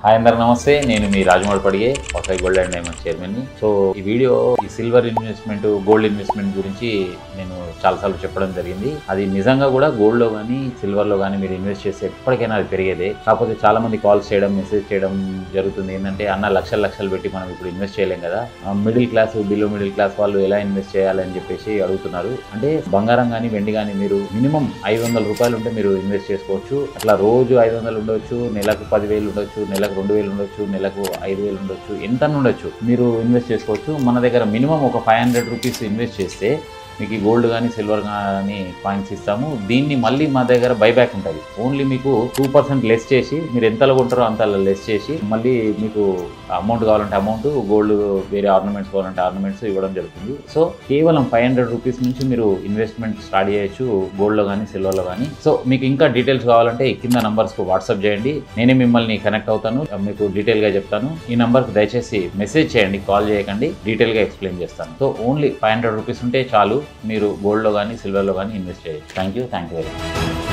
Hi అందరు నమస్తే. నేను మీ Rajamouli పడిగే వసై gold and diamond చైర్మన్ని. So ఈ వీడియో ఈ సిల్వర్ ఇన్వెస్ట్మెంట్, గోల్డ్ ఇన్వెస్ట్మెంట్ గురించి నేను చాలాసార్లు చెప్పడం జరిగింది. అది నిజంగా కూడా గోల్డ్లో కానీ సిల్వర్లో కానీ మీరు ఇన్వెస్ట్ చేస్తే ఎప్పటికైనా అది పెరిగేదే. కాకపోతే చాలా మంది కాల్స్ చేయడం, మెసేజ్ చేయడం జరుగుతుంది. ఏంటంటే అన్న లక్షలు పెట్టి మనం ఇప్పుడు ఇన్వెస్ట్ చేయలేం కదా, middle class, below middle class వాళ్ళు ఎలా ఇన్వెస్ట్ చేయాలని చెప్పేసి అడుగుతున్నారు. అంటే బంగారం కానీ వెండి కానీ మీరు మినిమం 500 రూపాయలు ఉంటే మీరు ఇన్వెస్ట్ చేసుకోవచ్చు. అట్లా రోజు 500 ఉండొచ్చు, నెలకు 10,000 ఉండొచ్చు, నెలకు 2,000 ఉండొచ్చు, నెలకు 5,000 ఉండొచ్చు, ఎంత ఉండొచ్చు మీరు ఇన్వెస్ట్ చేసుకోవచ్చు. మన దగ్గర మినిమం ఒక 500 రూపీస్ ఇన్వెస్ట్ చేస్తే మీకు ఈ గోల్డ్ కానీ సిల్వర్ కానీ కాయిన్స్ ఇస్తాము. దీన్ని మళ్ళీ మా దగ్గర బైబ్యాక్ ఉంటుంది. ఓన్లీ మీకు 2% లెస్ చేసి, మీరు ఎంతలో కొంటారో అంత లెస్ చేసి మళ్ళీ మీకు అమౌంట్ కావాలంటే అమౌంట్, గోల్డ్ వేరే ఆర్నమెంట్స్ కావాలంటే ఆర్నమెంట్స్ ఇవ్వడం జరుగుతుంది. సో కేవలం 500 రూపీస్ నుంచి మీరు ఇన్వెస్ట్మెంట్ స్టార్ట్ చేయొచ్చు గోల్డ్లో కానీ సిల్వర్లో కానీ. సో మీకు ఇంకా డీటెయిల్స్ కావాలంటే కింద నంబర్స్కు వాట్సాప్ చేయండి, నేనే మిమ్మల్ని కనెక్ట్ అవుతాను, మీకు డీటెయిల్గా చెప్తాను. ఈ నెంబర్కి దయచేసి మెసేజ్ చేయండి, కాల్ చేయకండి, డీటెయిల్గా ఎక్స్ప్లెయిన్ చేస్తాను. సో ఓన్లీ 500 రూపీస్ ఉంటే చాలు, మీరు గోల్డ్లో కానీ సిల్వర్లో కానీ ఇన్వెస్ట్ చేయొచ్చు. Thank you very much.